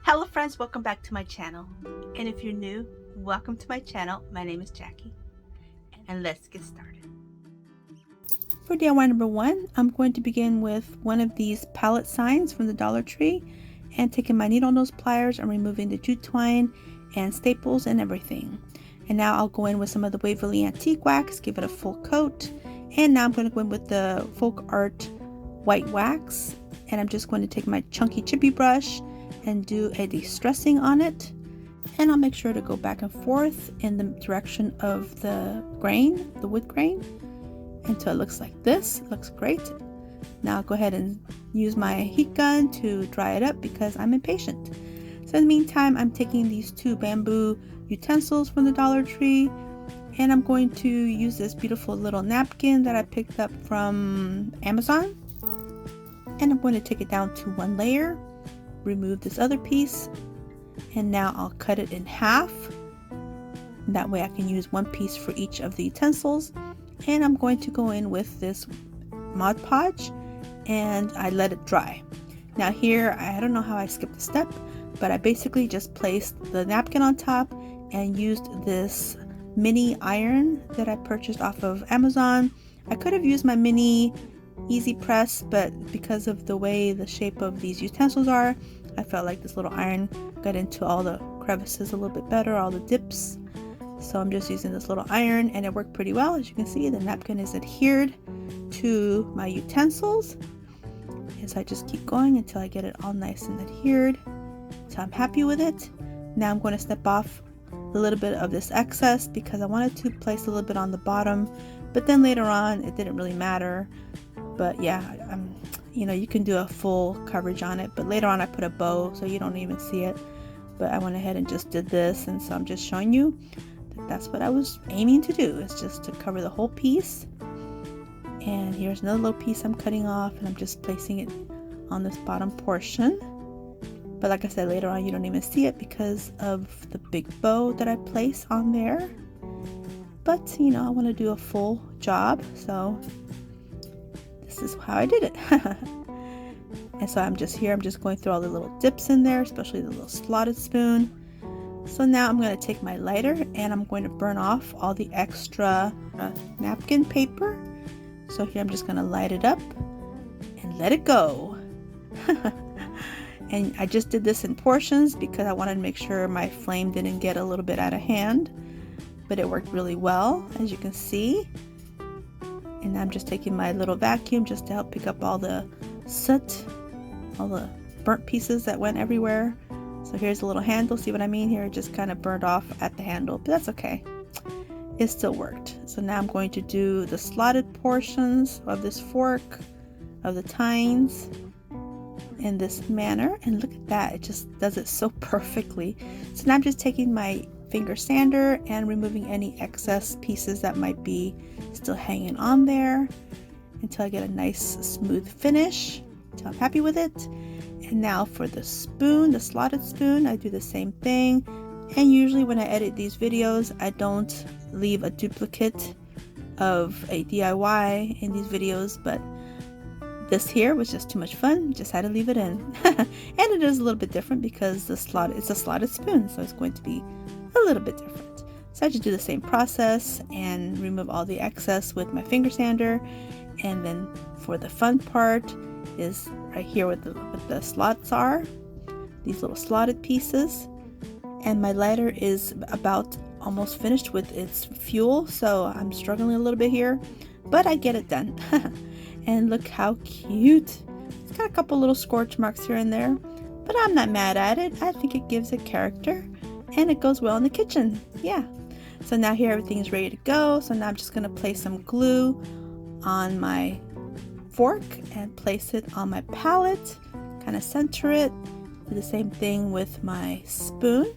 Hello friends, welcome back to my channel. And if you're new, welcome to my channel. My name is Jackie. And let's get started. For DIY number 1, I'm going to begin with one of these pallet signs from the Dollar Tree and taking my needle nose pliers and removing the jute twine and staples and everything. And now I'll go in with some of the Waverly Antique Wax, give it a full coat. And now I'm going to go in with the Folk Art White Wax. And I'm just going to take my chunky chippy brush and do a distressing on it, and I'll make sure to go back and forth in the direction of the grain, the wood grain, until it looks like this. It looks great. Now I'll go ahead and use my heat gun to dry it up because I'm impatient. So in the meantime, I'm taking these 2 bamboo utensils from the Dollar Tree, and I'm going to use this beautiful little napkin that I picked up from Amazon, and I'm going to take it down to 1 layer, remove this other piece, and now I'll cut it in half. That way I can use 1 piece for each of the utensils. And I'm going to go in with this Mod Podge and I let it dry. Now here, I don't know how I skipped a step, but I basically just placed the napkin on top and used this mini iron that I purchased off of Amazon. I could have used my mini easy press, but because of the way the shape of these utensils are, I felt like this little iron got into all the crevices a little bit better, all the dips. So I'm just using this little iron, and it worked pretty well. As you can see, the napkin is adhered to my utensils. And so I just keep going until I get it all nice and adhered. So I'm happy with it. Now I'm going to snip off a little bit of this excess because I wanted to place a little bit on the bottom, but then later on it didn't really matter. But yeah, you can do a full coverage on it, but later on I put a bow so you don't even see it. But I went ahead and just did this, and so I'm just showing you that that's what I was aiming to do, is just to cover the whole piece. And here's another little piece I'm cutting off, and I'm just placing it on this bottom portion. But like I said, later on you don't even see it because of the big bow that I place on there. But I want to do a full job, so this is how I did it. And so I'm just going through all the little dips in there, especially the little slotted spoon. So now I'm going to take my lighter and I'm going to burn off all the extra napkin paper. So here I'm just going to light it up and let it go. And I just did this in portions because I wanted to make sure my flame didn't get a little bit out of hand. But it worked really well, as you can see. And I'm just taking my little vacuum just to help pick up all the soot, all the burnt pieces that went everywhere. So here's a little handle. See what I mean here? It just kind of burned off at the handle, but that's okay. It still worked. So now I'm going to do the slotted portions of this fork, of the tines, in this manner. And look at that. It just does it so perfectly. So now I'm just taking my finger sander and removing any excess pieces that might be still hanging on there until I get a nice smooth finish, until I'm happy with it. And now for the spoon, the slotted spoon, I do the same thing. And usually when I edit these videos, I don't leave a duplicate of a DIY in these videos, but this here was just too much fun, just had to leave it in. And it is a little bit different because it's a slotted spoon, so it's going to be a little bit different. So I just do the same process and remove all the excess with my finger sander. And then for the fun part is right here with the slots are, these little slotted pieces. And my lighter is about almost finished with its fuel, so I'm struggling a little bit here, but I get it done. And look how cute. It's got a couple little scorch marks here and there, but I'm not mad at it. I think it gives it character and it goes well in the kitchen. Yeah. So now here everything is ready to go. So now I'm just going to place some glue on my fork and place it on my palette, kind of center it. Do the same thing with my spoon.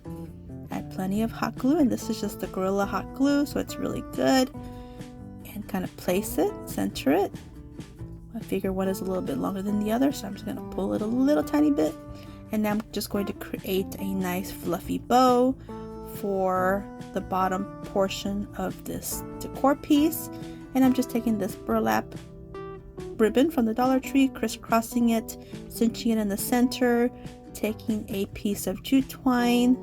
I have plenty of hot glue, and this is just the Gorilla hot glue, so it's really good. And kind of place it, center it. I figure one is a little bit longer than the other, so I'm just going to pull it a little tiny bit. And now I'm just going to create a nice fluffy bow for the bottom portion of this decor piece. And I'm just taking this burlap ribbon from the Dollar Tree, crisscrossing it, cinching it in the center, taking a piece of jute twine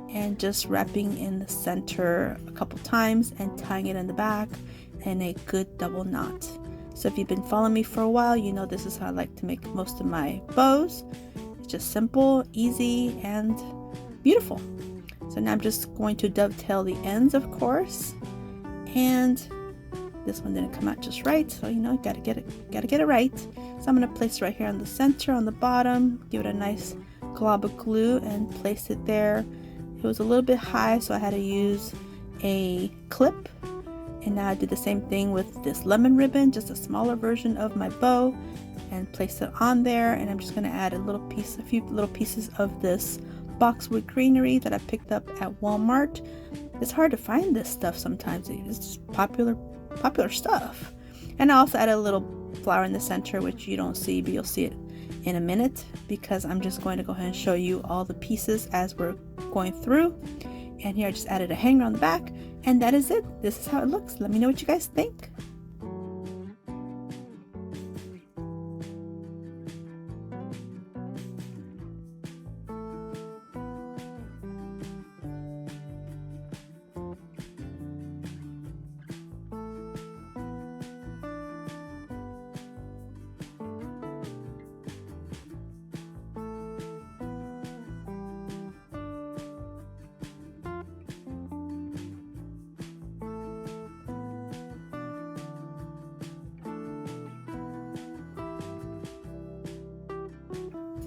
and just wrapping in the center a couple times and tying it in the back in a good double knot. So if you've been following me for a while, you know this is how I like to make most of my bows. It's just simple, easy, and beautiful. So now I'm just going to dovetail the ends, of course, and this one didn't come out just right, so you know, gotta get it right. So I'm gonna place it right here on the center, on the bottom, give it a nice glob of glue and place it there. It was a little bit high, so I had to use a clip. And now I did the same thing with this lemon ribbon, just a smaller version of my bow, and place it on there. And I'm just going to add a few little pieces of this boxwood greenery that I picked up at Walmart. It's hard to find this stuff sometimes. It's just popular stuff. And I also added a little flower in the center, which you don't see, but you'll see it in a minute, because I'm just going to go ahead and show you all the pieces as we're going through. And here I just added a hanger on the back, and that is it. This is how it looks. Let me know what you guys think.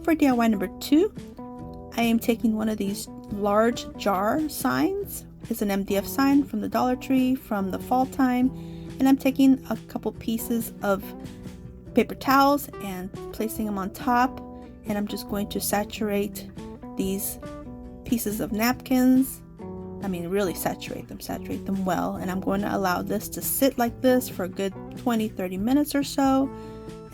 For DIY number 2, I am taking one of these large jar signs. It's an MDF sign from the Dollar Tree from the fall time, and I'm taking a couple pieces of paper towels and placing them on top, and I'm just going to saturate these pieces of napkins. I mean, really saturate them well, and I'm going to allow this to sit like this for a good 20-30 minutes or so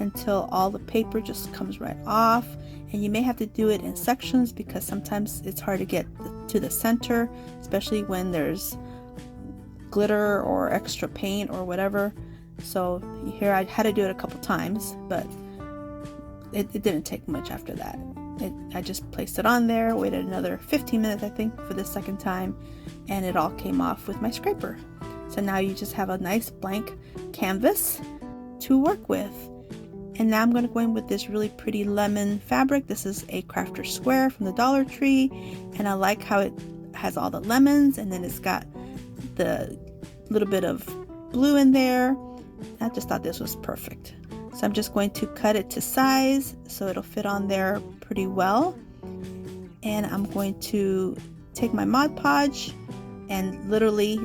until all the paper just comes right off. And you may have to do it in sections because sometimes it's hard to get to the center, especially when there's glitter or extra paint or whatever. So here I had to do it a couple times, but it didn't take much after that. I just placed it on there, waited another 15 minutes I think for the second time, and it all came off with my scraper. So now you just have a nice blank canvas to work with. And now I'm going to go in with this really pretty lemon fabric. This is a crafter square from the Dollar Tree, and I like how it has all the lemons, and then it's got the little bit of blue in there. I just thought this was perfect. So I'm just going to cut it to size so it'll fit on there pretty well. And I'm going to take my Mod Podge and literally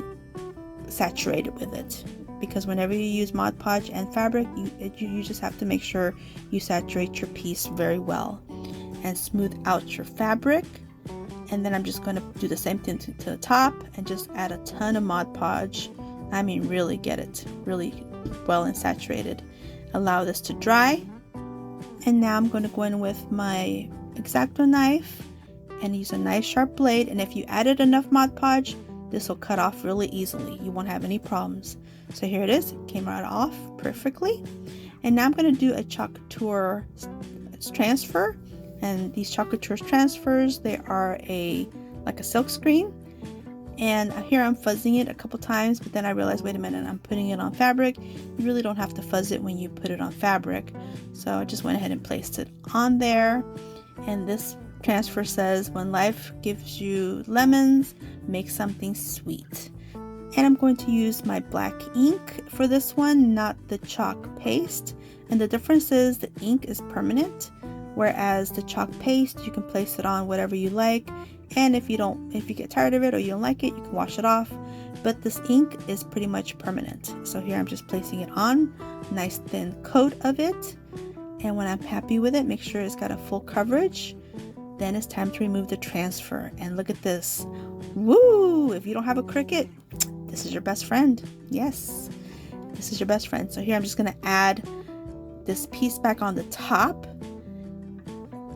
saturate it with it. Because whenever you use Mod Podge and fabric, you just have to make sure you saturate your piece very well and smooth out your fabric. And then I'm just going to do the same thing to the top and just add a ton of Mod Podge. I mean, really get it really well and saturated. Allow this to dry. And now I'm going to go in with my X-Acto knife and use a nice sharp blade. And if you added enough Mod Podge, this will cut off really easily. You won't have any problems. So here it is. It came right off perfectly. And now I'm going to do a chalk couture transfer. And these chalk couture transfers, they are like a silk screen. And here I'm fuzzing it a couple times, but then I realized, wait a minute, I'm putting it on fabric. You really don't have to fuzz it when you put it on fabric. So I just went ahead and placed it on there. And this transfer says, when life gives you lemons, make something sweet. And I'm going to use my black ink for this one, not the chalk paste. And the difference is the ink is permanent, whereas the chalk paste, you can place it on whatever you like. And if you get tired of it or you don't like it, you can wash it off. But this ink is pretty much permanent. So here I'm just placing it on, nice thin coat of it. And when I'm happy with it, make sure it's got a full coverage. Then it's time to remove the transfer. And look at this. Woo! If you don't have a Cricut, this is your best friend. Yes, this is your best friend. So here I'm just going to add this piece back on the top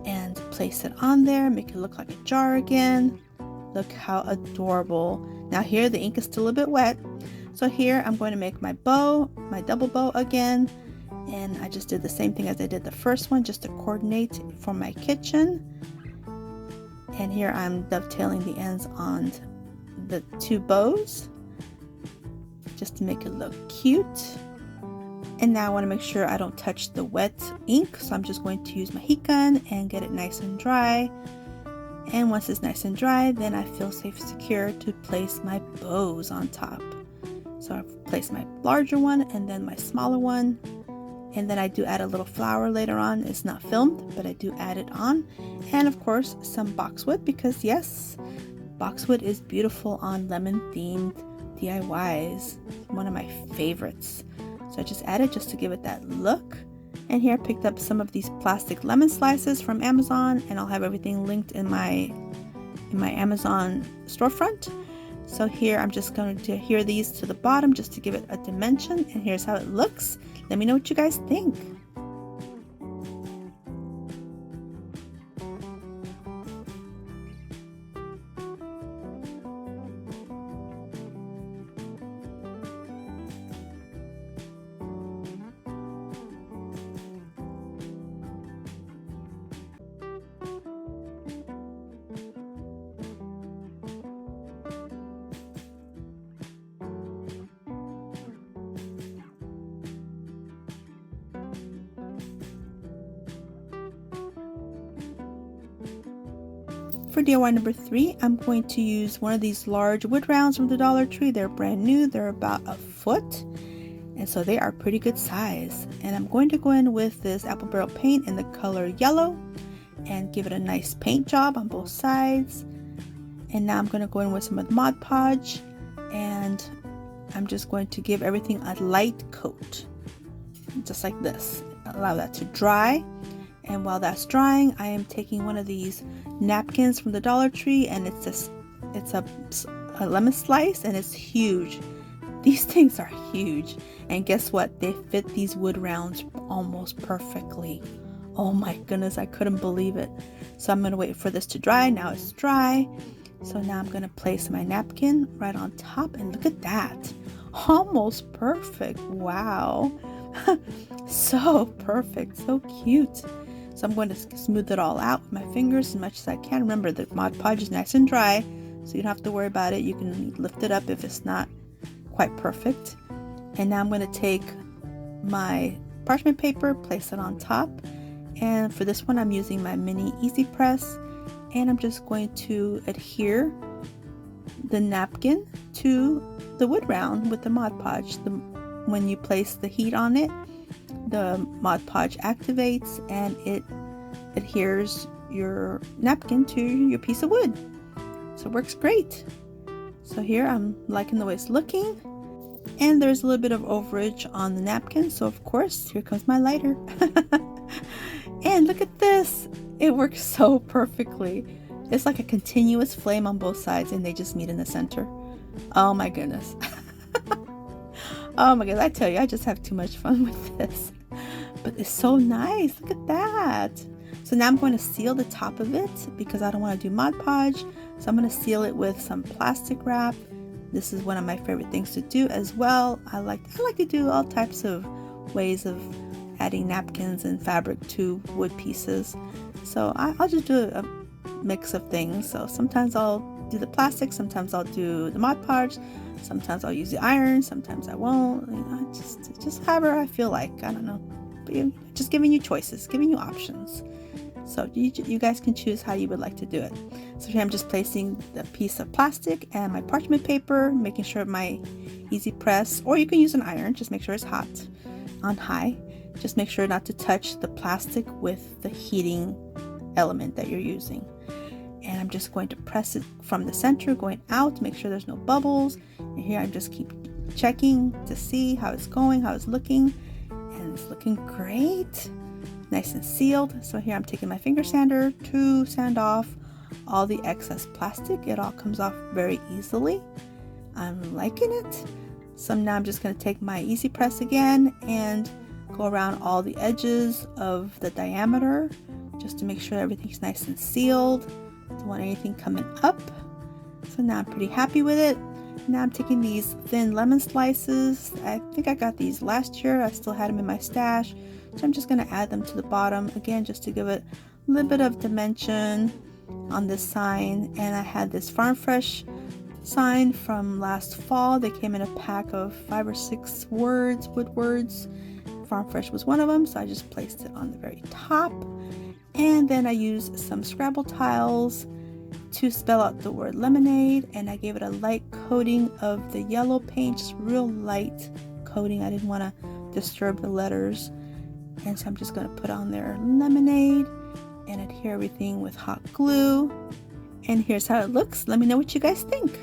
and place it on there, make it look like a jar again. Look how adorable. Now here the ink is still a bit wet. So here I'm going to make my bow, my double bow again. And I just did the same thing as I did the first one, just to coordinate for my kitchen. And here I'm dovetailing the ends on the two bows just to make it look cute. And now I want to make sure I don't touch the wet ink, so I'm just going to use my heat gun and get it nice and dry. And once it's nice and dry, then I feel safe and secure to place my bows on top. So I've placed my larger one and then my smaller one. And then I do add a little flower later on. It's not filmed, but I do add it on. And of course, some boxwood, because yes, boxwood is beautiful on lemon themed DIYs. One of my favorites. So I just added just to give it that look. And here I picked up some of these plastic lemon slices from Amazon, and I'll have everything linked in my Amazon storefront. So here I'm just going to adhere these to the bottom just to give it a dimension, and here's how it looks. Let me know what you guys think. For DIY number 3, I'm going to use one of these large wood rounds from the Dollar Tree. They're brand new. They're about a foot. And so they are pretty good size. And I'm going to go in with this apple barrel paint in the color yellow and give it a nice paint job on both sides. And now I'm going to go in with some of the Mod Podge, and I'm just going to give everything a light coat, just like this. Allow that to dry. And while that's drying, I am taking one of these napkins from the Dollar Tree, and it's a lemon slice, and it's huge. These things are huge, and guess what? They fit these wood rounds almost perfectly. Oh my goodness, I couldn't believe it. So I'm going to wait for this to dry. Now it's dry. So now I'm going to place my napkin right on top, and look at that. Almost perfect. Wow. So perfect. So cute. So I'm going to smooth it all out with my fingers as much as I can. Remember, the Mod Podge is nice and dry, so you don't have to worry about it. You can lift it up if it's not quite perfect. And now I'm going to take my parchment paper, place it on top. And for this one, I'm using my mini Easy Press. And I'm just going to adhere the napkin to the wood round with the Mod Podge. When you place the heat on it, the Mod Podge activates and it adheres your napkin to your piece of wood. So it works great. So here I'm liking the way it's looking, and there's a little bit of overage on the napkin, so of course here comes my lighter. And look at this, it works so perfectly. It's like a continuous flame on both sides, and they just meet in the center. Oh my goodness. Oh my goodness, I tell you, I just have too much fun with this. But it's so nice. Look at that. So now I'm going to seal the top of it because I don't want to do Mod Podge. So I'm going to seal it with some plastic wrap. This is one of my favorite things to do as well. I like to do all types of ways of adding napkins and fabric to wood pieces. So I'll just do a mix of things. So sometimes I'll do the plastic, sometimes I'll do the Mod Podge, sometimes I'll use the iron, sometimes I won't. You know, just however I feel like. I don't know. But just giving you choices, giving you options. So you guys can choose how you would like to do it. So here I'm just placing the piece of plastic and my parchment paper, making sure my Easy Press, or you can use an iron, just make sure it's hot on high. Just make sure not to touch the plastic with the heating element that you're using. And I'm just going to press it from the center going out, make sure there's no bubbles. And here I just keep checking to see how it's going, how it's looking. And it's looking great, nice and sealed. So here I'm taking my finger sander to sand off all the excess plastic. It all comes off very easily. I'm liking it. So now I'm just going to take my Easy Press again and go around all the edges of the diameter just to make sure everything's nice and sealed. Don't want anything coming up. So now I'm pretty happy with it. Now I'm taking these thin lemon slices. I think I got these last year. I still had them in my stash. So I'm just going to add them to the bottom again, just to give it a little bit of dimension on this sign. And I had this Farm Fresh sign from last fall. They came in a pack of 5 or 6 words, wood words. Farm Fresh was one of them, so I just placed it on the very top. And then I used some Scrabble tiles to spell out the word lemonade, and I gave it a light coating of the yellow paint, just real light coating. I didn't want to disturb the letters, and so I'm just going to put on there lemonade and adhere everything with hot glue. And here's how it looks. Let me know what you guys think.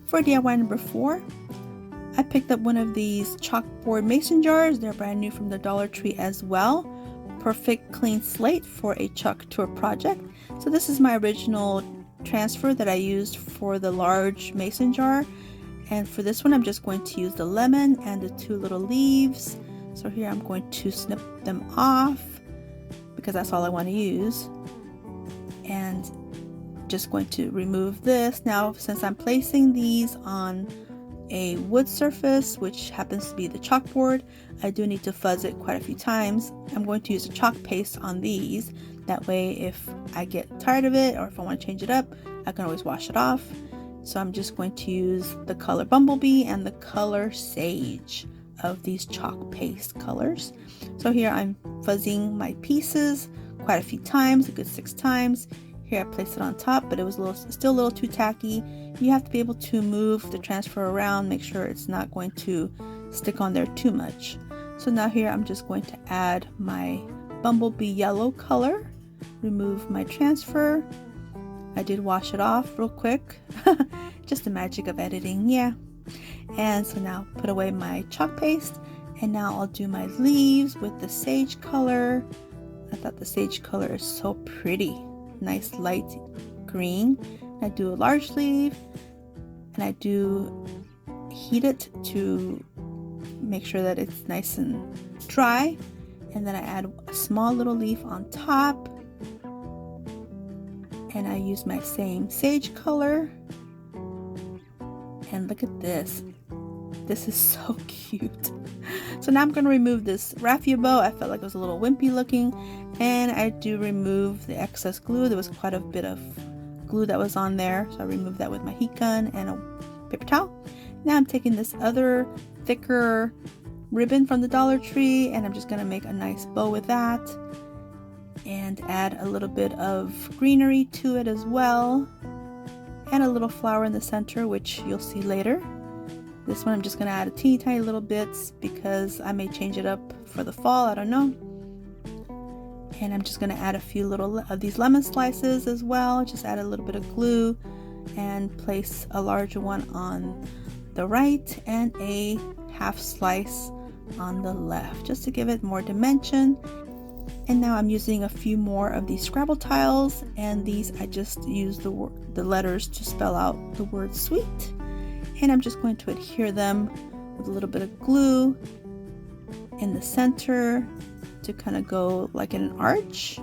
For DIY number 4, I picked up one of these chalkboard mason jars. They're brand new from the Dollar Tree as well. Perfect clean slate for a chalk tour project. So this is my original transfer that I used for the large mason jar. And for this one, I'm just going to use the lemon and the 2 little leaves. So here I'm going to snip them off because that's all I want to use. And just going to remove this. Now, since I'm placing these on a wood surface, which happens to be the chalkboard, I do need to fuzz it quite a few times. I'm going to use a chalk paste on these. That way, if I get tired of it or if I want to change it up, I can always wash it off. So I'm just going to use the color Bumblebee and the color Sage of these chalk paste colors. So here I'm fuzzing my pieces quite a few times, a good 6 times. Here I placed it on top, but it was still a little too tacky. You have to be able to move the transfer around, make sure it's not going to stick on there too much. So now here I'm just going to add my Bumblebee yellow color, remove my transfer. I did wash it off real quick. Just the magic of editing, yeah. And so now put away my chalk paste, and now I'll do my leaves with the sage color. I thought the sage color is so pretty. Nice light green. I do a large leaf, and I do heat it to make sure that it's nice and dry, and then I add a small little leaf on top, and I use my same sage color. And look at this. This is so cute. So now I'm going to remove this raffia bow. I felt like it was a little wimpy looking, and I do remove the excess glue. There was quite a bit of glue that was on there, so I removed that with my heat gun and a paper towel. Now I'm taking this other thicker ribbon from the Dollar Tree, and I'm just going to make a nice bow with that and add a little bit of greenery to it as well, and a little flower in the center, which you'll see later. This one I'm just going to add a teeny tiny little bits because I may change it up for the fall, I don't know. And I'm just going to add a few little of these lemon slices as well. Just add a little bit of glue and place a larger one on the right and a half slice on the left, just to give it more dimension. And now I'm using a few more of these Scrabble tiles, and these I just use the letters to spell out the word sweet. And I'm just going to adhere them with a little bit of glue in the center to kind of go like in an arch.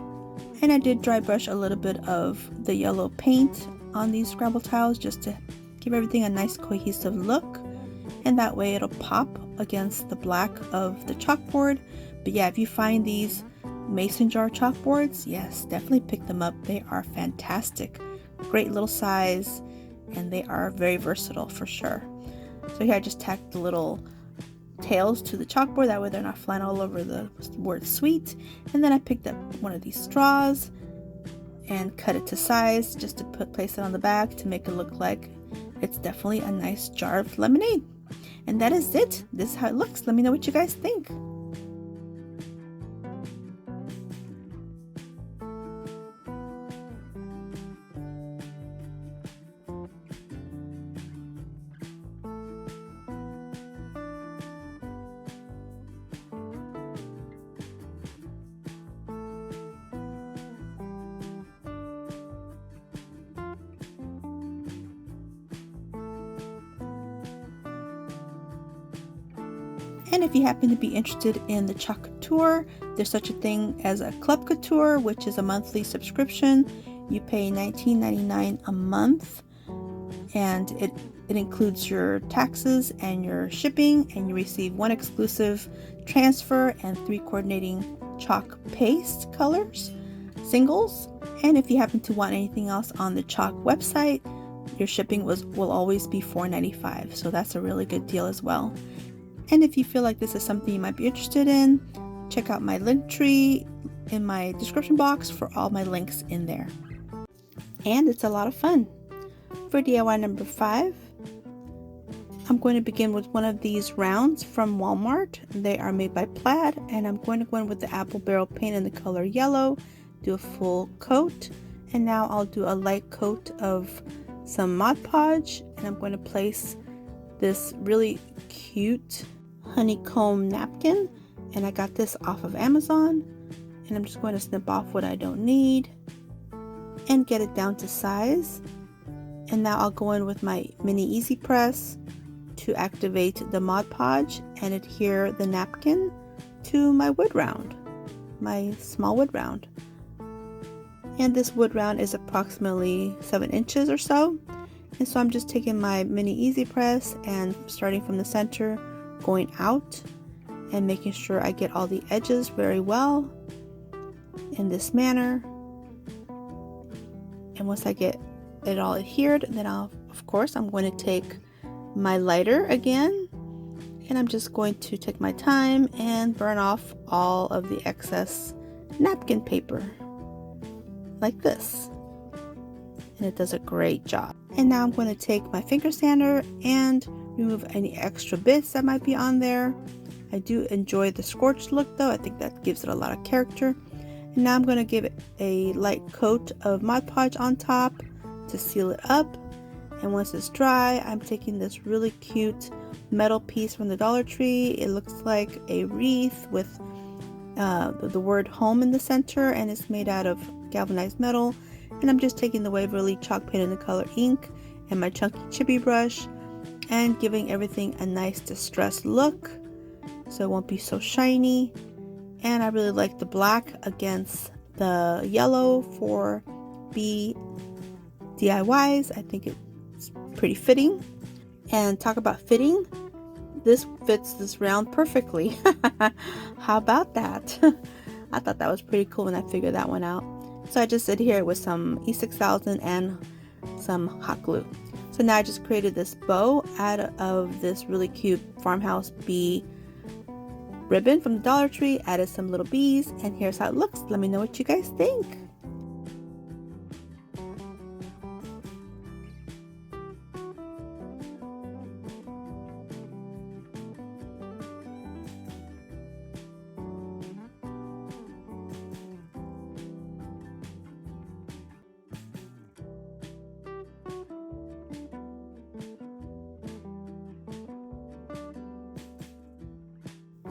And I did dry brush a little bit of the yellow paint on these Scrabble tiles just to give everything a nice cohesive look, and that way it'll pop against the black of the chalkboard. But yeah, if you find these mason jar chalkboards, yes, definitely pick them up. They are fantastic, great little size, and they are very versatile for sure. So here I just tacked the little tails to the chalkboard, that way they're not flying all over the word sweet. And then I picked up one of these straws and cut it to size just to place it on the back to make it look like it's definitely a nice jar of lemonade. And that is it. This is how it looks. Let me know what you guys think. And if you happen to be interested in the Chalk Couture, there's such a thing as a Club Couture, which is a monthly subscription. You pay $19.99 a month, and it includes your taxes and your shipping, and you receive 1 exclusive transfer and 3 coordinating chalk paste colors, singles. And if you happen to want anything else on the Chalk website, your shipping will always be $4.95, so that's a really good deal as well. And if you feel like this is something you might be interested in, check out my link tree in my description box for all my links in there. And it's a lot of fun. For DIY number 5, I'm going to begin with one of these rounds from Walmart. They are made by Plaid, and I'm going to go in with the apple barrel paint in the color yellow, do a full coat, and now I'll do a light coat of some Mod Podge, and I'm going to place this really cute honeycomb napkin, and I got this off of Amazon, and I'm just going to snip off what I don't need and get it down to size. And now I'll go in with my mini easy press to activate the Mod Podge and adhere the napkin to my wood round, my small wood round. And this wood round is approximately 7 inches or so. And so I'm just taking my mini easy press and starting from the center, going out and making sure I get all the edges very well in this manner. And once I get it all adhered, then I'm going to take my lighter again, and I'm just going to take my time and burn off all of the excess napkin paper like this, and it does a great job. And now I'm going to take my finger sander and remove any extra bits that might be on there. I do enjoy the scorched look though. I think that gives it a lot of character. And now I'm going to give it a light coat of Mod Podge on top to seal it up. And once it's dry, I'm taking this really cute metal piece from the Dollar Tree. It looks like a wreath with the word home in the center, and it's made out of galvanized metal. And I'm just taking the Waverly chalk paint in the color ink and my chunky chippy brush and giving everything a nice distressed look so it won't be so shiny. And I really like the black against the yellow for B DIYs. I think it's pretty fitting. And talk about fitting, this fits this round perfectly. How about that? I thought that was pretty cool when I figured that one out. So I just adhere it with some E6000 and some hot glue. So now I just created this bow out of this really cute farmhouse bee ribbon from the Dollar Tree, added some little bees, and here's how it looks. Let me know what you guys think.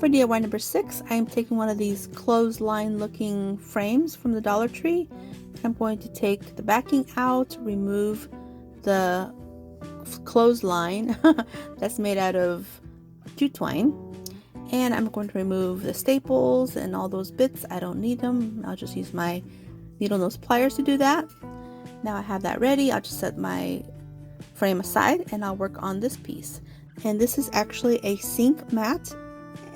For DIY number 6, I am taking one of these clothesline looking frames from the Dollar Tree. I'm going to take the backing out, remove the clothesline that's made out of jute twine, and I'm going to remove the staples and all those bits. I don't need them. I'll just use my needle nose pliers to do that. Now I have that ready. I'll just set my frame aside and I'll work on this piece. And this is actually a sink mat,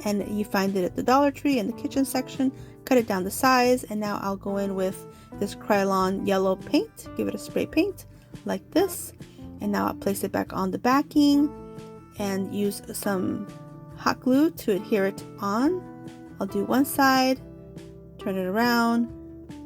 and you find it at the Dollar Tree in the kitchen section. Cut it down to size, and now I'll go in with this Krylon yellow paint, give it a spray paint like this, and now I'll place it back on the backing and use some hot glue to adhere it on. I'll do one side, turn it around,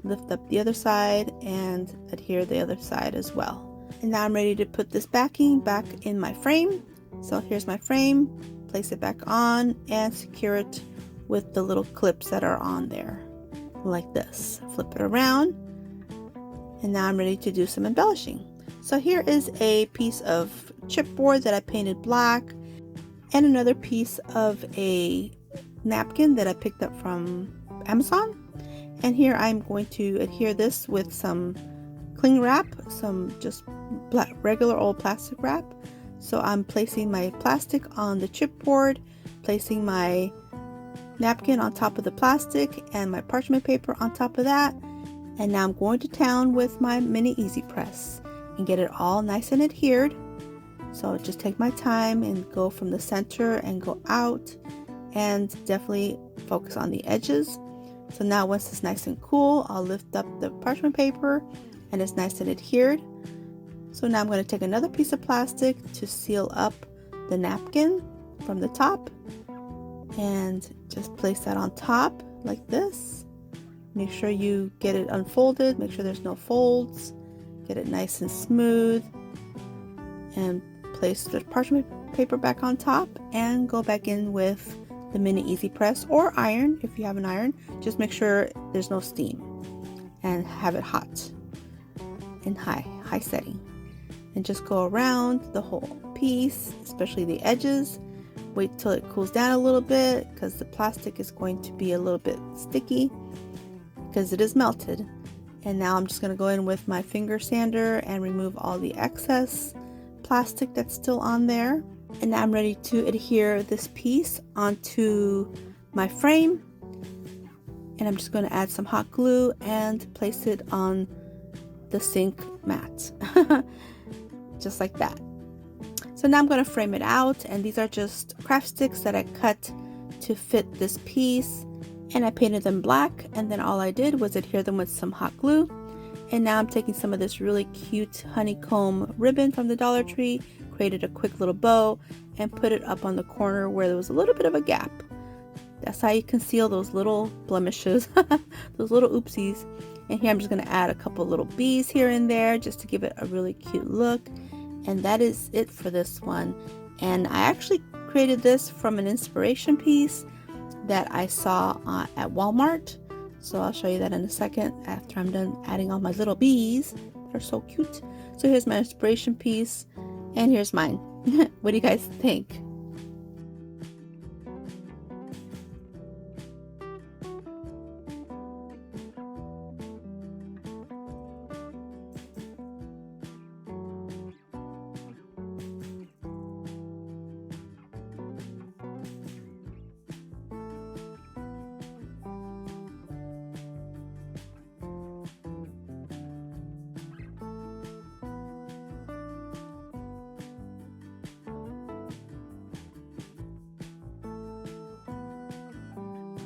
lift up the other side, and adhere the other side as well. And now I'm ready to put this backing back in my frame. So here's my frame. Place it back on and secure it with the little clips that are on there like this. Flip it around, and now I'm ready to do some embellishing. So here is a piece of chipboard that I painted black, and another piece of a napkin that I picked up from Amazon. And here I'm going to adhere this with some cling wrap, some just regular old plastic wrap. So I'm placing my plastic on the chipboard placing my napkin on top of the plastic and my parchment paper on top of that. And now I'm going to town with my mini easy press and get it all nice and adhered. So just take my time and go from the center and go out, and definitely focus on the edges. So now once it's nice and cool, I'll lift up the parchment paper and it's nice and adhered. So now I'm going to take another piece of plastic to seal up the napkin from the top and just place that on top like this. Make sure you get it unfolded, make sure there's no folds, get it nice and smooth, and place the parchment paper back on top and go back in with the mini easy press or iron. If you have an iron, just make sure there's no steam and have it hot and high setting, and just go around the whole piece, especially the edges. Wait till it cools down a little bit because the plastic is going to be a little bit sticky because it is melted. And now I'm just going to go in with my finger sander and remove all the excess plastic that's still on there. And now I'm ready to adhere this piece onto my frame, and I'm just going to add some hot glue and place it on the sink mat just like that. So now I'm going to frame it out, and these are just craft sticks that I cut to fit this piece, and I painted them black, and then all I did was adhere them with some hot glue. And now I'm taking some of this really cute honeycomb ribbon from the Dollar Tree, created a quick little bow, and put it up on the corner where there was a little bit of a gap. That's how you conceal those little blemishes, those little oopsies. And here I'm just going to add a couple little bees here and there just to give it a really cute look. And that is it for this one. And I actually created this from an inspiration piece that I saw at Walmart. So I'll show you that in a second after I'm done adding all my little bees. They're so cute. So here's my inspiration piece, and here's mine. What do you guys think?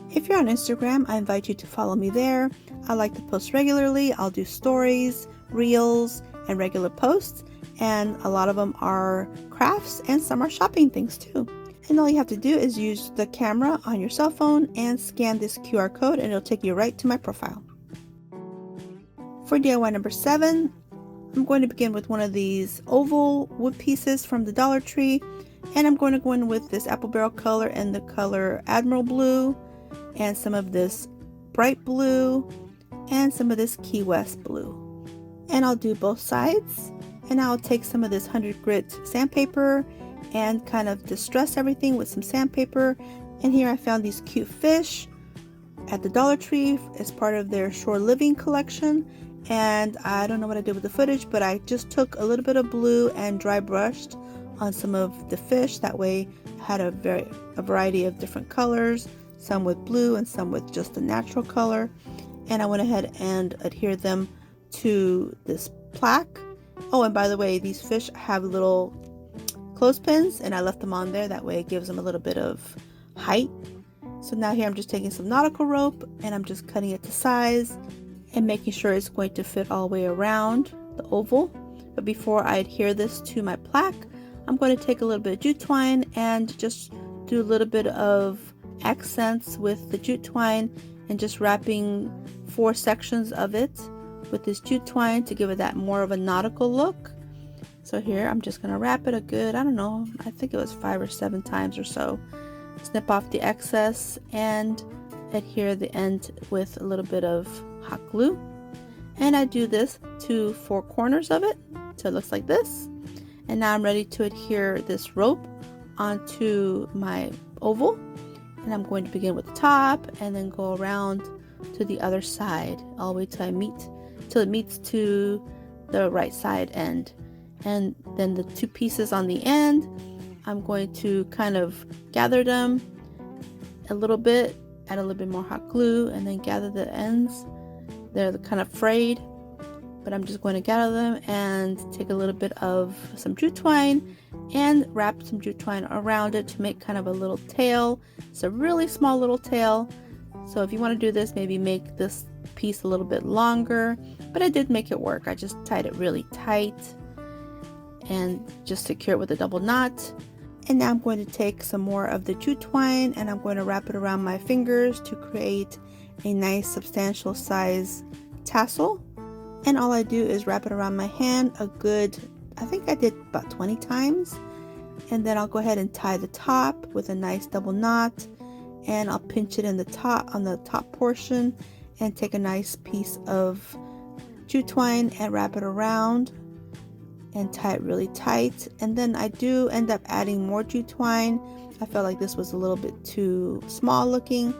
If you're on Instagram, I invite you to follow me there. I like to post regularly. I'll do stories, reels, and regular posts, and a lot of them are crafts and some are shopping things too. And all you have to do is use the camera on your cell phone and scan this QR code, and it'll take you right to my profile. For DIY number 7, I'm going to begin with one of these oval wood pieces from the Dollar Tree, and I'm going to go in with this apple barrel color and the color Admiral Blue, and some of this bright blue, and some of this Key West blue. And I'll do both sides, and I'll take some of this 100 grit sandpaper and kind of distress everything with some sandpaper. And here I found these cute fish at the Dollar Tree as part of their shore living collection. And I don't know what I did with the footage, but I just took a little bit of blue and dry brushed on some of the fish. That way I had a variety of different colors, some with blue and some with just a natural color. And I went ahead and adhered them to this plaque. Oh, and by the way, these fish have little clothespins, and I left them on there. That way it gives them a little bit of height. So now here I'm just taking some nautical rope, and I'm just cutting it to size and making sure it's going to fit all the way around the oval. But before I adhere this to my plaque, I'm going to take a little bit of jute twine and just do a little bit of accents with the jute twine, and just wrapping 4 sections of it with this jute twine to give it that more of a nautical look. So here I'm just going to wrap it a good, I don't know, I think it was 5 or 7 times or so. Snip off the excess and adhere the end with a little bit of hot glue. And I do this to 4 corners of it, so it looks like this. And now I'm ready to adhere this rope onto my oval. And I'm going to begin with the top and then go around to the other side all the way till it meets to the right side end. And then the 2 pieces on the end, I'm going to kind of gather them a little bit, add a little bit more hot glue, and then gather the ends. They're kind of frayed, but I'm just going to gather them and take a little bit of some jute twine and wrap some jute twine around it to make kind of a little tail. It's a really small little tail. So if you want to do this, maybe make this piece a little bit longer, but I did make it work. I just tied it really tight and just secure it with a double knot. And now I'm going to take some more of the jute twine and I'm going to wrap it around my fingers to create a nice substantial size tassel. And all I do is wrap it around my hand a good, I think I did about 20 times. And then I'll go ahead and tie the top with a nice double knot, and I'll pinch it in the top, on the top portion, and take a nice piece of jute twine and wrap it around and tie it really tight. And then I do end up adding more jute twine. I felt like this was a little bit too small looking.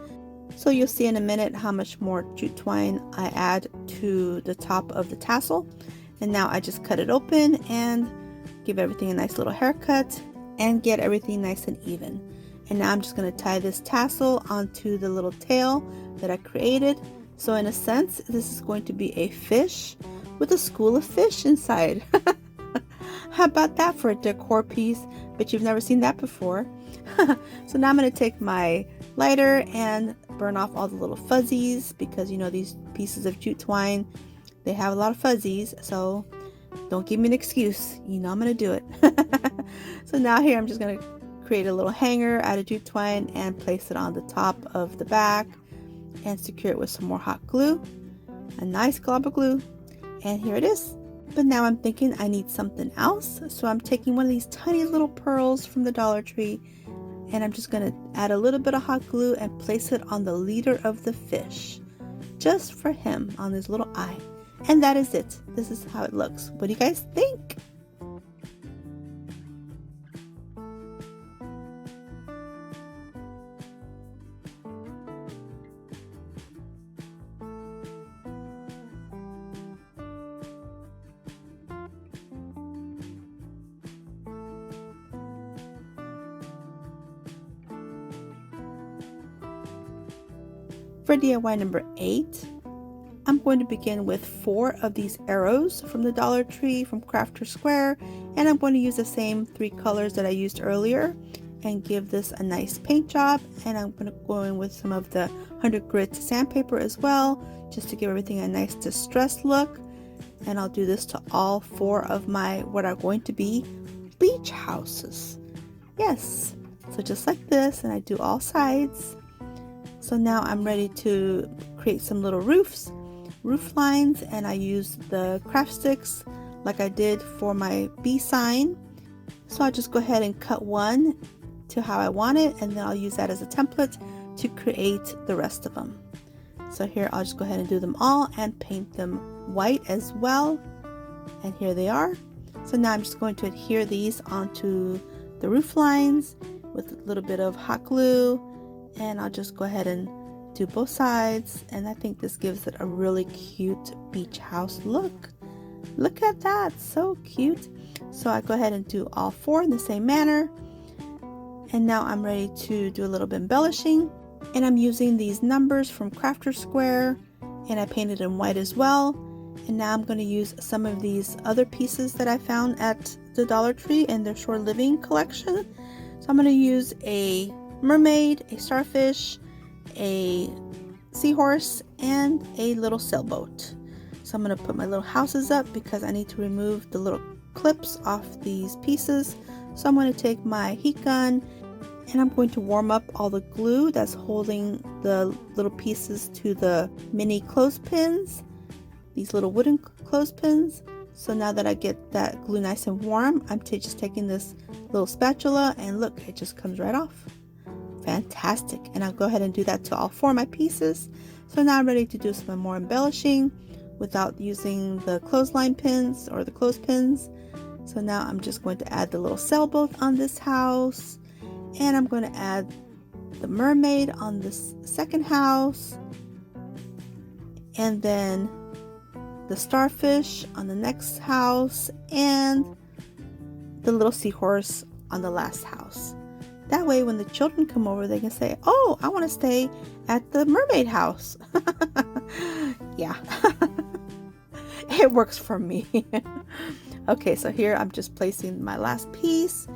So you'll see in a minute how much more jute twine I add to the top of the tassel. And now I just cut it open and give everything a nice little haircut and get everything nice and even. And now I'm just going to tie this tassel onto the little tail that I created. So in a sense, this is going to be a fish with a school of fish inside. How about that for a decor piece? But you've never seen that before. So now I'm going to take my lighter and burn off all the little fuzzies, because you know these pieces of jute twine, they have a lot of fuzzies, so don't give me an excuse. You know I'm going to do it. So now here I'm just going to create a little hanger out of jute twine and place it on the top of the back and secure it with some more hot glue, a nice glob of glue, and here it is. But now I'm thinking I need something else, so I'm taking one of these tiny little pearls from the Dollar Tree and I'm just going to add a little bit of hot glue and place it on the leader of the fish, just for him, on his little eye. And that is it. This is how it looks. What do you guys think? For DIY number 8, I'm going to begin with 4 of these arrows from the Dollar Tree from Crafter Square, and I'm going to use the same 3 colors that I used earlier and give this a nice paint job. And I'm going to go in with some of the 100 grit sandpaper as well, just to give everything a nice distressed look. And I'll do this to all 4 of my what are going to be beach houses. Yes, so just like this, and I do all sides. So now I'm ready to create some little roof lines, and I use the craft sticks like I did for my bee sign. So I'll just go ahead and cut one to how I want it, and then I'll use that as a template to create the rest of them. So here I'll just go ahead and do them all and paint them white as well. And here they are. So now I'm just going to adhere these onto the roof lines with a little bit of hot glue. And I'll just go ahead and do both sides, and I think this gives it a really cute beach house look. Look at that, so cute. So I go ahead and do all 4 in the same manner, and now I'm ready to do a little bit embellishing, and I'm using these numbers from Crafter Square, and I painted in white as well. And now I'm going to use some of these other pieces that I found at the Dollar Tree in their Shore Living collection. So I'm going to use a mermaid, a starfish, a seahorse, and a little sailboat. So I'm going to put my little houses up because I need to remove the little clips off these pieces. So I'm going to take my heat gun and I'm going to warm up all the glue that's holding the little pieces to the mini clothespins, these little wooden clothespins. So now that I get that glue nice and warm, I'm just taking this little spatula, and look, it just comes right off. Fantastic. And I'll go ahead and do that to all 4 of my pieces. So now I'm ready to do some more embellishing without using the clothesline pins or the clothespins. So now I'm just going to add the little sailboat on this house, and I'm going to add the mermaid on this second house, and then the starfish on the next house, and the little seahorse on the last house. That way when the children come over, they can say, oh, I want to stay at the mermaid house. Yeah, it works for me. Okay, so here I'm just placing my last piece.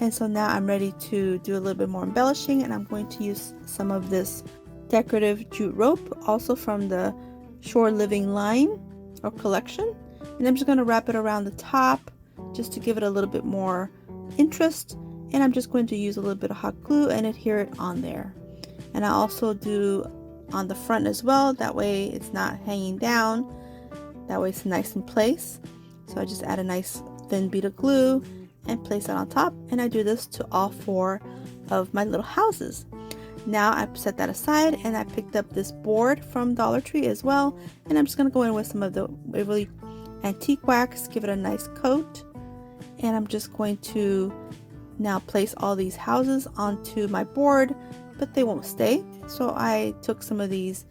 And so now I'm ready to do a little bit more embellishing, and I'm going to use some of this decorative jute rope, also from the Shore Living line or collection. And I'm just going to wrap it around the top just to give it a little bit more interest. And I'm just going to use a little bit of hot glue and adhere it on there. And I also do on the front as well, that way it's not hanging down, that way it's nice in place. So I just add a nice thin bead of glue and place it on top, and I do this to all 4 of my little houses. Now I set that aside, and I picked up this board from Dollar Tree as well, and I'm just going to go in with some of the really antique wax, give it a nice coat, and I'm just going to now place all these houses onto my board, but they won't stay. So I took some of these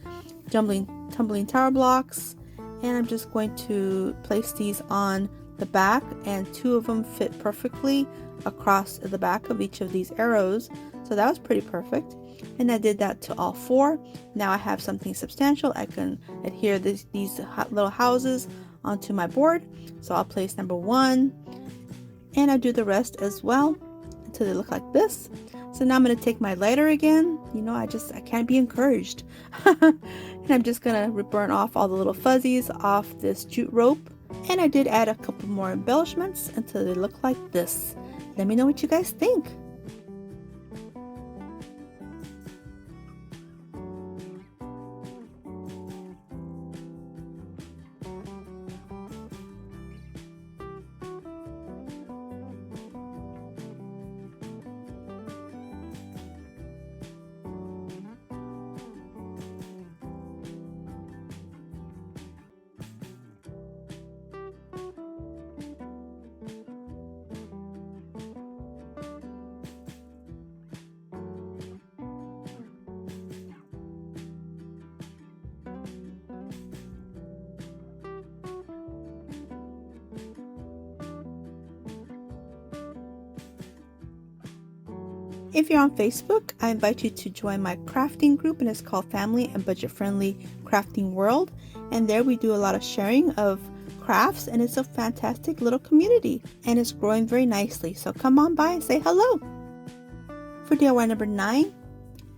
tumbling tower blocks, and I'm just going to place these on the back, and 2 of them fit perfectly across the back of each of these arrows. So that was pretty perfect, and I did that to all 4. Now I have something substantial. I can adhere these little houses onto my board. So I'll place number 1, and I do the rest as well until they look like this. So now I'm going to take my lighter again. You know, I can't be encouraged. And I'm just going to burn off all the little fuzzies off this jute rope. And I did add a couple more embellishments until they look like this. Let me know what you guys think. If you're on Facebook, I invite you to join my crafting group, and it's called Family and Budget Friendly Crafting World. And there we do a lot of sharing of crafts, and it's a fantastic little community, and it's growing very nicely. So come on by and say hello. For DIY number 9,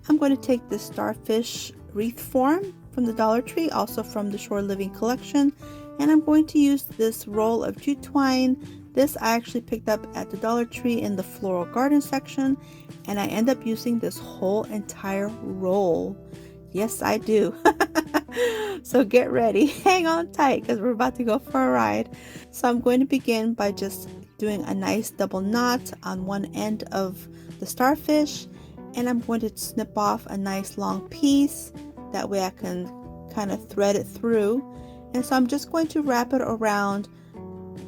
I'm going to take this starfish wreath form from the Dollar Tree, also from the Shore Living collection, and I'm going to use this roll of jute twine. This I actually picked up at the Dollar Tree in the floral garden section, and I end up using this whole entire roll. Yes, I do. So get ready, hang on tight, because we're about to go for a ride. So I'm going to begin by just doing a nice double knot on one end of the starfish, and I'm going to snip off a nice long piece. That way I can kind of thread it through. And so I'm just going to wrap it around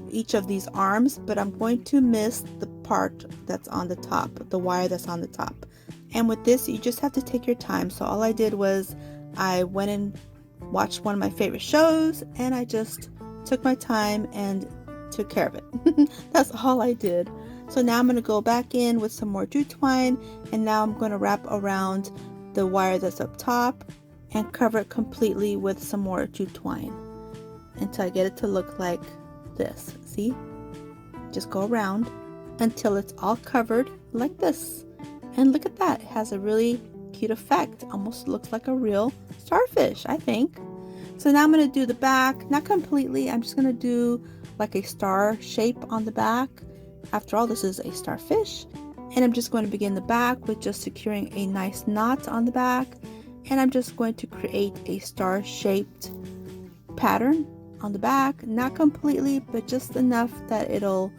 each of these arms, but I'm going to miss the part that's on the top, the wire that's on the top. And with this, you just have to take your time. So all I did was I went and watched one of my favorite shows, and I just took my time and took care of it. That's all I did. So now I'm going to go back in with some more jute twine, and now I'm going to wrap around the wire that's up top and cover it completely with some more jute twine until I get it to look like this. See? Just go around until it's all covered like this. And look at that. It has a really cute effect. Almost looks like a real starfish, I think. So now I'm going to do the back. Not completely. I'm just going to do like a star shape on the back. After all, this is a starfish. And I'm just going to begin the back with just securing a nice knot on the back. And I'm just going to create a star-shaped pattern on the back. Not completely, but just enough that it'll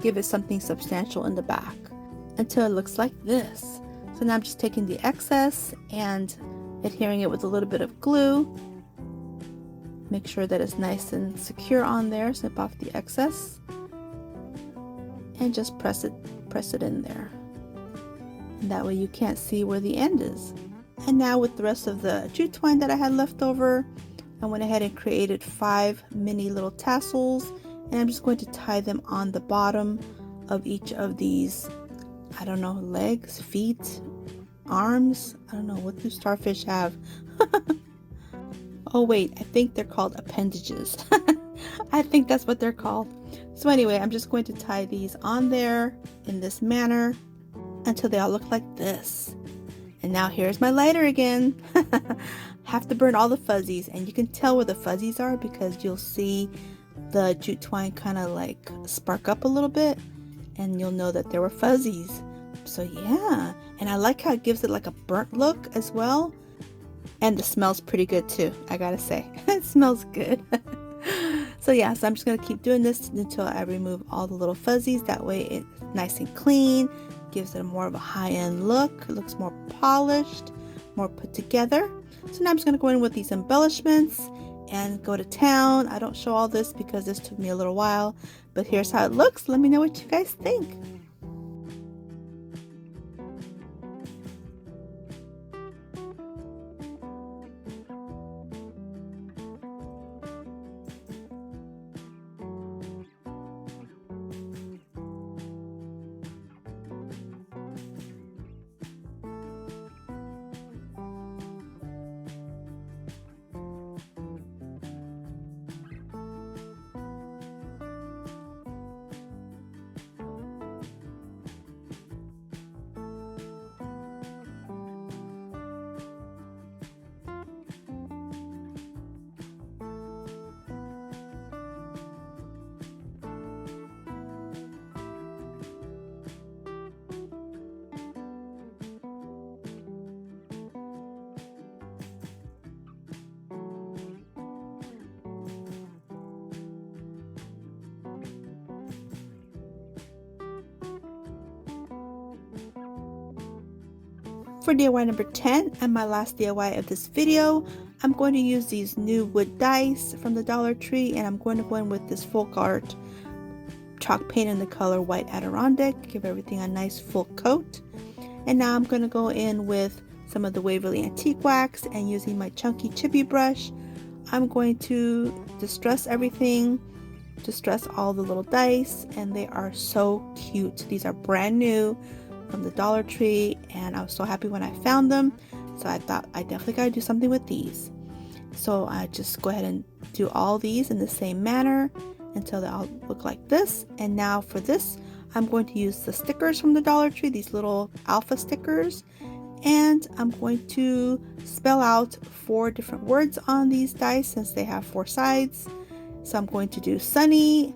give it something substantial in the back until it looks like this. So now I'm just taking the excess and adhering it with a little bit of glue. Make sure that it's nice and secure on there. Snip off the excess and just press it in there. And that way you can't see where the end is. And now with the rest of the jute twine that I had left over, I went ahead and created 5 mini little tassels, and I'm just going to tie them on the bottom of each of these I don't know, legs, feet, arms. I don't know, what do starfish have? Oh wait, I think they're called appendages. I think that's what they're called. So anyway, I'm just going to tie these on there in this manner until they all look like this. And now here's my lighter again. Have to burn all the fuzzies, and you can tell where the fuzzies are because you'll see the jute twine kind of like spark up a little bit, and you'll know that there were fuzzies. So yeah, and I like how it gives it like a burnt look as well. And the smell's pretty good too, I gotta say. It smells good. So yeah, so I'm just gonna keep doing this until I remove all the little fuzzies. That way it's nice and clean, gives it more of a high-end look. It looks more polished, more put together. So now I'm just gonna go in with these embellishments and go to town. I don't show all this because this took me a little while, but here's how it looks. Let me know what you guys think. For DIY number 10 and my last DIY of this video, I'm going to use these new wood dice from the Dollar Tree, and I'm going to go in with this folk art chalk paint in the color White Adirondack, give everything a nice full coat. And now I'm going to go in with some of the Waverly Antique Wax, and using my chunky chippy brush, I'm going to distress everything, distress all the little dice, and they are so cute. These are brand new from the Dollar Tree, and I was so happy when I found them, so I thought I definitely gotta do something with these. So I just go ahead and do all these in the same manner until they all look like this. And now for this, I'm going to use the stickers from the Dollar Tree, these little alpha stickers, and I'm going to spell out 4 different words on these dice since they have 4 sides. So I'm going to do sunny,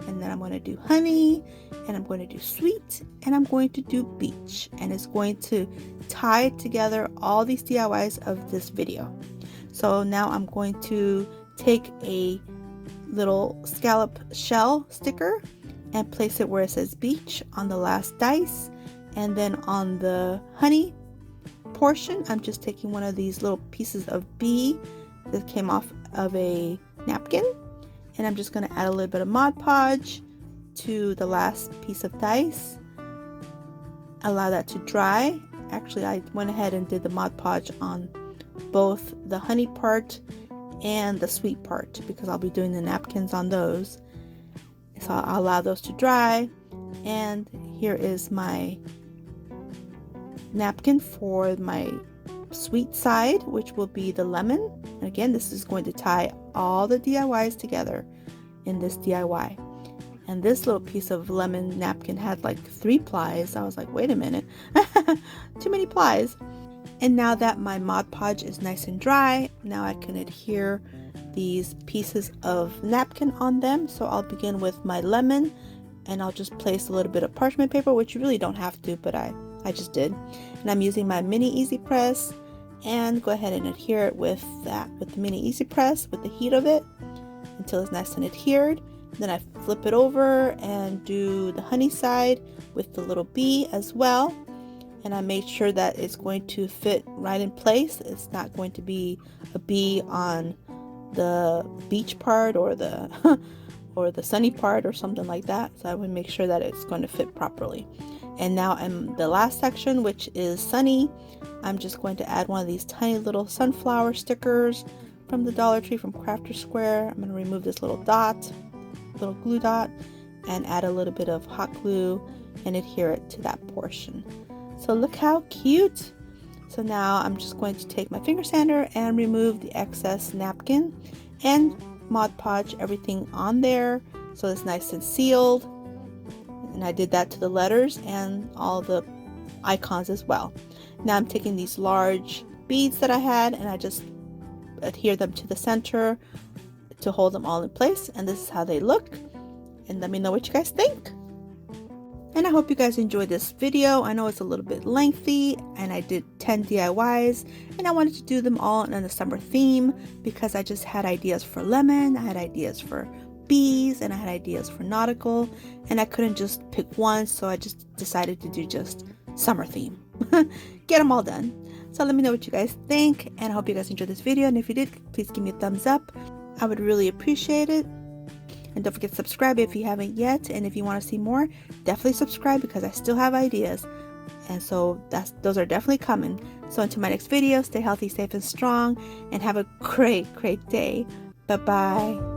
and then I'm going to do honey, and I'm going to do sweet, and I'm going to do beach, and it's going to tie together all these DIYs of this video. So now I'm going to take a little scallop shell sticker and place it where it says beach on the last dice, and then on the honey portion I'm just taking one of these little pieces of bee that came off of a napkin, and I'm just going to add a little bit of Mod Podge to the last piece of dice. Allow that to dry. Actually, I went ahead and did the Mod Podge on both the honey part and the sweet part because I'll be doing the napkins on those. So I'll allow those to dry, and here is my napkin for my sweet side, which will be the lemon. And again, this is going to tie all the DIYs together in this DIY. And this little piece of lemon napkin had like 3 plies. I was like, wait a minute, too many plies. And now that my Mod Podge is nice and dry, now I can adhere these pieces of napkin on them. So I'll begin with my lemon, and I'll just place a little bit of parchment paper, which you really don't have to, but I just did. And I'm using my mini easy press, and go ahead and adhere it with the mini easy press with the heat of it until it's nice and adhered. Then I flip it over and do the honey side with the little bee as well. And I made sure that it's going to fit right in place. It's not going to be a bee on the beach part or the or the sunny part or something like that. So I would make sure that it's going to fit properly. And now I'm the last section, which is sunny. I'm just going to add one of these tiny little sunflower stickers from the Dollar Tree from Crafter Square. I'm going to remove this little dot, little glue dot, and add a little bit of hot glue and adhere it to that portion. So look how cute. So now I'm just going to take my finger sander and remove the excess napkin and Mod Podge everything on there so it's nice and sealed. And I did that to the letters and all the icons as well. Now I'm taking these large beads that I had and I just adhere them to the center to hold them all in place, and this is how they look. And let me know what you guys think. And I hope you guys enjoyed this video. I know it's a little bit lengthy and I did 10 DIYs and I wanted to do them all in a summer theme because I just had ideas for lemon, I had ideas for bees, and I had ideas for nautical, and I couldn't just pick one, so I just decided to do just summer theme. Get them all done. So let me know what you guys think, and I hope you guys enjoyed this video, and if you did, please give me a thumbs up. I would really appreciate it. And don't forget to subscribe if you haven't yet, and if you want to see more, definitely subscribe because I still have ideas, and so those are definitely coming. So until my next video, stay healthy, safe, and strong, and have a great day. Bye bye.